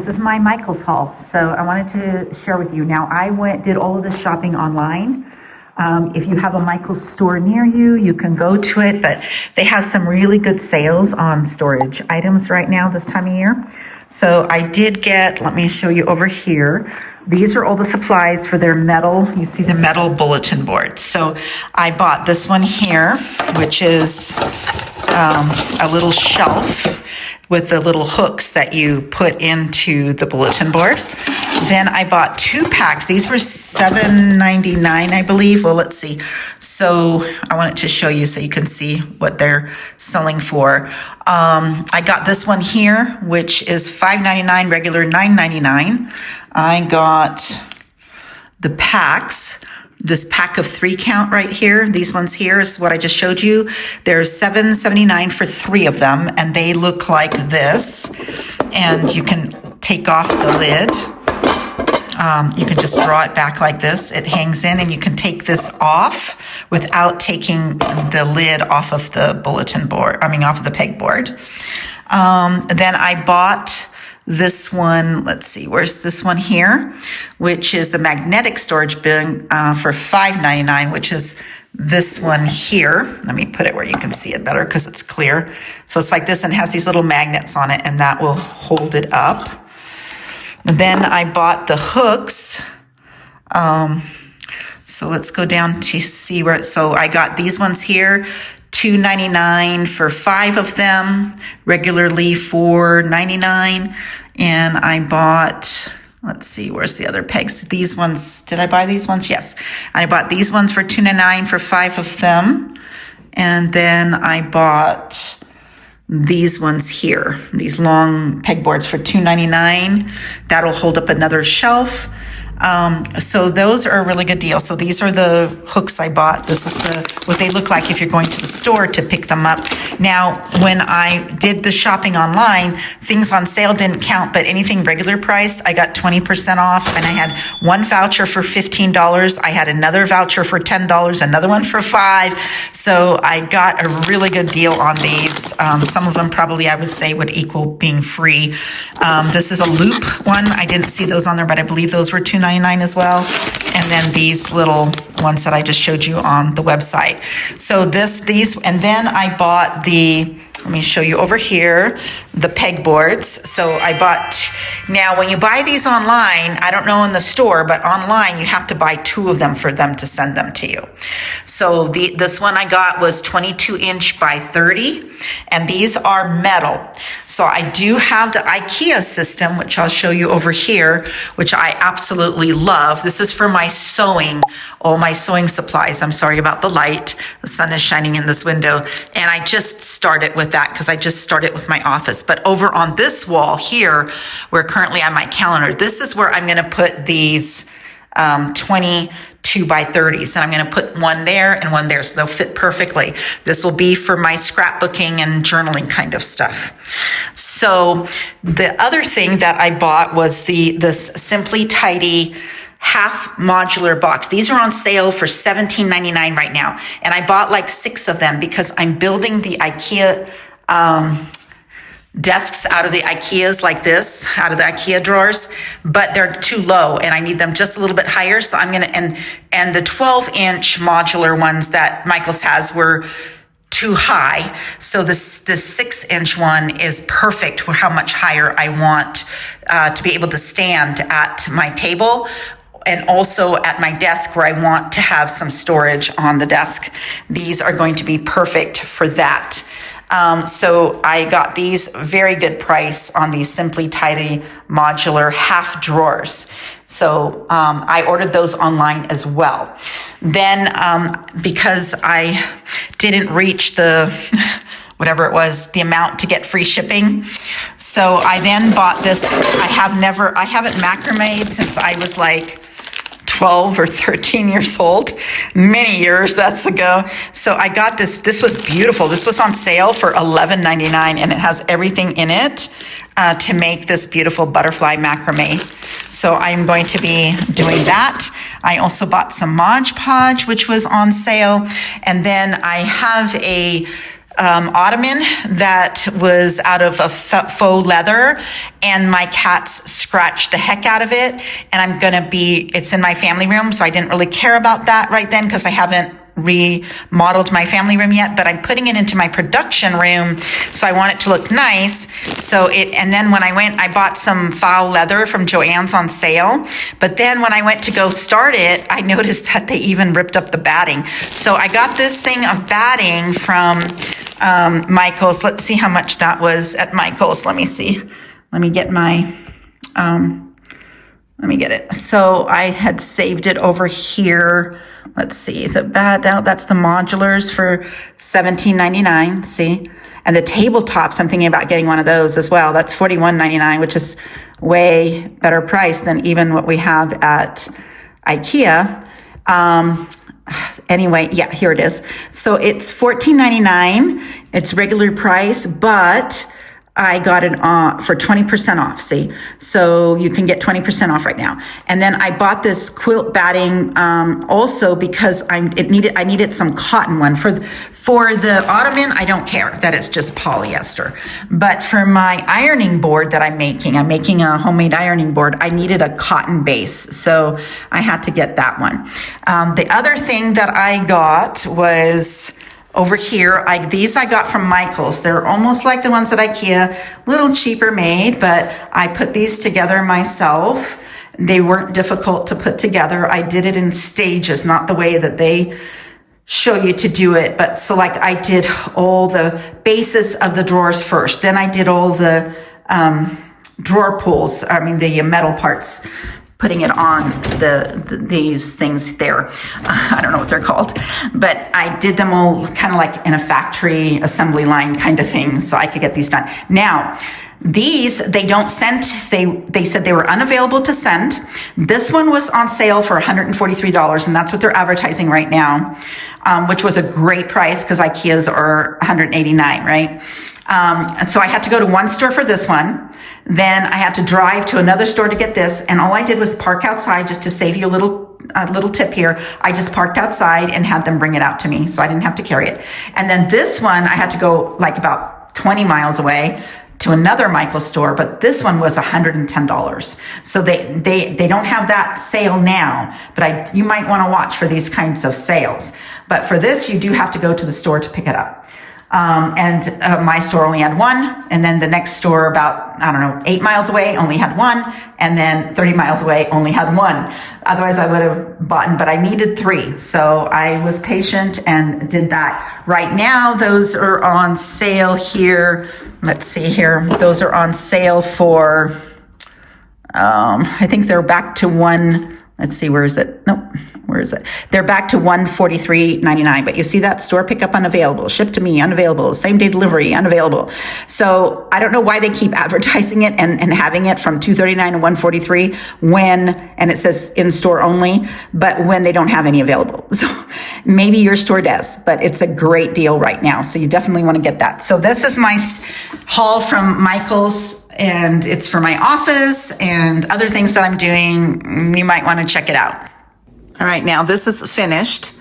This is my Michael's haul, so I wanted to share with you. Now, did all of this shopping online. If you have a Michael's store near you, you can go to it, but they have some really good sales on storage items right now this time of year. So I did get, let me show you over here. These are all the supplies for their metal, you see the metal bulletin board. So I bought this one here, which is a little shelf with the little hooks that you put into the bulletin board. Then I bought 2 packs. These were $7.99, I believe. Well, let's see. So I wanted to show you so you can see what they're selling for. I got this one here, which is $5.99, regular $9.99. I got the packs. This pack of 3 count right here, these ones here is what I just showed you. There's $7.79 for 3 of them, and they look like this. And you can take off the lid. You can just draw it back like this. It hangs in, and you can take this off without taking the lid off of the bulletin board, off of the pegboard. Then I bought this one, let's see, where's this one here, which is the magnetic storage bin for $5.99, which is this one here. Let me put it where you can see it better because it's clear. So it's like this and has these little magnets on it, and that will hold it up. And then I bought the hooks. So let's go down to see where, so I got these ones here. $2.99 for 5 of them, regularly $4.99. And I bought, let's see, where's the other pegs? These ones, did I buy these ones? Yes. I bought these ones for $2.99 for 5 of them. And then I bought these ones here, these long pegboards for $2.99. That'll hold up another shelf. So those are a really good deal. So these are the hooks I bought. This is what they look like if you're going to the store to pick them up. Now, when I did the shopping online, things on sale didn't count, but anything regular priced, I got 20% off, and I had one voucher for $15. I had another voucher for $10, another one for $5. So I got a really good deal on these. Some of them probably I would say would equal being free. This is a loop one. I didn't see those on there, but I believe those were $2.99 as well. And then these little ones that I just showed you on the website. So these, and then I bought let me show you over here, the pegboards. So I bought, now when you buy these online, I don't know in the store, but online you have to buy 2 of them for them to send them to you. So this one I got was 22 inch by 30, and these are metal. So I do have the IKEA system, which I'll show you over here, which I absolutely love. This is for my sewing, all my sewing supplies. I'm sorry about the light. The sun is shining in this window. And I just started with that because I just started with my office. But over on this wall here, where currently on my calendar, this is where I'm going to put these 22 by 30s. And I'm going to put one there and one there, so they'll fit perfectly. This will be for my scrapbooking and journaling kind of stuff. So the other thing that I bought was this Simply Tidy half modular box. These are on sale for $17.99 right now. And I bought like 6 of them because I'm building the IKEA desks out of the IKEAs like this, out of the IKEA drawers, but they're too low and I need them just a little bit higher. So I'm going to, and the 12-inch modular ones that Michael's has were too high. So this 6-inch one is perfect for how much higher I want to be able to stand at my table, and also at my desk where I want to have some storage on the desk. These are going to be perfect for that. So I got these very good price on these Simply Tidy modular half drawers. So I ordered those online as well. Then because I didn't reach the whatever it was, the amount to get free shipping. So I then bought this. I haven't macrameed since I was like 12 or 13 years old, many years that's ago. So I got this. This was beautiful. This was on sale for $11.99, and it has everything in it to make this beautiful butterfly macrame. So I'm going to be doing that. I also bought some Mod Podge, which was on sale. And then I have a ottoman that was out of a faux leather, and my cats scratched the heck out of it. And it's in my family room, so I didn't really care about that right then because I haven't remodeled my family room yet, but I'm putting it into my production room, so I want it to look nice. And then when I bought some faux leather from Joann's on sale, but then when I went to go start it, I noticed that they even ripped up the batting. So I got this thing of batting from Michael's. Let's see how much that was at Michael's. Let me see. Let me get it. So I had saved it over here. Let's see, that's the modulars for $17.99, see? And the tabletops, I'm thinking about getting one of those as well. That's $41.99, which is way better price than even what we have at IKEA. Anyway, yeah, here it is. So it's $14.99. It's regular price, but I got it for 20% off, see? So you can get 20% off right now. And then I bought this quilt batting also because I needed some cotton one. For the ottoman, I don't care that it's just polyester. But for my ironing board that I'm making a homemade ironing board, I needed a cotton base. So I had to get that one. The other thing that I got was over here, these I got from Michael's. They're almost like the ones at IKEA, a little cheaper made, but I put these together myself. They weren't difficult to put together. I did it in stages, not the way that they show you to do it. But so like I did all the bases of the drawers first. Then I did all the drawer pulls, the metal parts, putting it on these things there. I don't know what they're called, but I did them all kind of like in a factory assembly line kind of thing, so I could get these done. Now, these, they don't send, they said they were unavailable to send. This one was on sale for $143, and that's what they're advertising right now, which was a great price because IKEA's are $189, right? And so I had to go to one store for this one. Then I had to drive to another store to get this. And all I did was park outside, just to save you a little tip here. I just parked outside and had them bring it out to me, so I didn't have to carry it. And then this one, I had to go like about 20 miles away to another Michael's store, but this one was $110. So they don't have that sale now, but you might want to watch for these kinds of sales. But for this, you do have to go to the store to pick it up. My store only had one, and then the next store about, 8 miles away only had one, and then 30 miles away only had one. Otherwise I would have bought, but I needed 3. So I was patient and did that. Right now, those are on sale here. Let's see here. Those are on sale for, I think they're back to one. Let's see, where is it? Nope, where is it? They're back to $143.99, but you see that store pickup unavailable, ship to me unavailable, same day delivery unavailable. So I don't know why they keep advertising it and having it from $239 to $143 and it says in store only, but when they don't have any available. So maybe your store does, but it's a great deal right now. So you definitely want to get that. So this is my haul from Michael's, and it's for my office and other things that I'm doing. You might want to check it out. All right, now this is finished.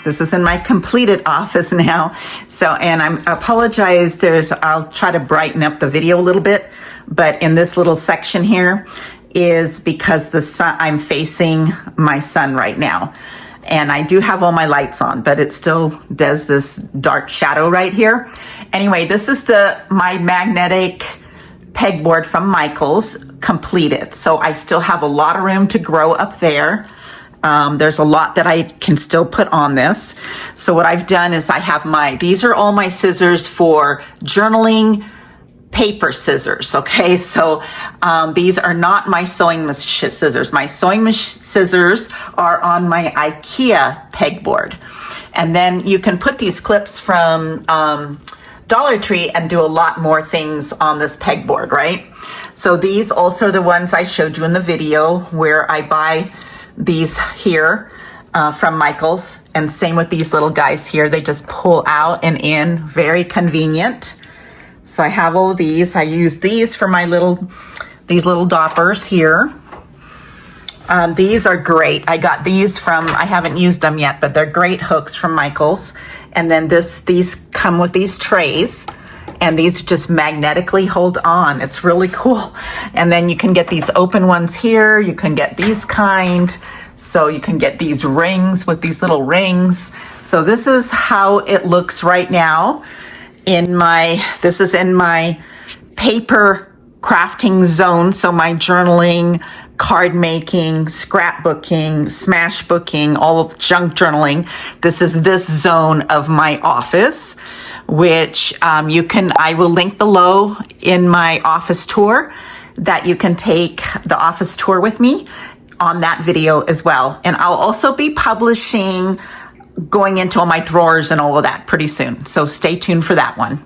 This is in my completed office now. So, and I apologize. I'll try to brighten up the video a little bit, but in this little section here is because I'm facing my sun right now. And I do have all my lights on, but it still does this dark shadow right here. Anyway, this is my magnetic pegboard from Michael's completed. So I still have a lot of room to grow up there. There's a lot that I can still put on this. So what I've done is I have these are all my scissors for journaling, paper scissors. Okay. So, these are not my sewing scissors. My sewing scissors are on my IKEA pegboard. And then you can put these clips from, Dollar Tree and do a lot more things on this pegboard, right? So these also are the ones I showed you in the video where I buy these here from Michael's, and same with these little guys here. They just pull out and in, very convenient. So I have all of these. I use these for these little doppers here. These are great. I got these I haven't used them yet, but they're great hooks from Michael's. And then these come with these trays, and these just magnetically hold on. It's really cool. And then you can get these open ones here. You can get these kind. So you can get these rings with these little rings. So this is how it looks right now this is in my paper crafting zone. So my journaling, card making, scrapbooking, smash booking, all of junk journaling. This is this zone of my office, which I will link below in my office tour that you can take the office tour with me on that video as well. And I'll also be publishing going into all my drawers and all of that pretty soon. So stay tuned for that one.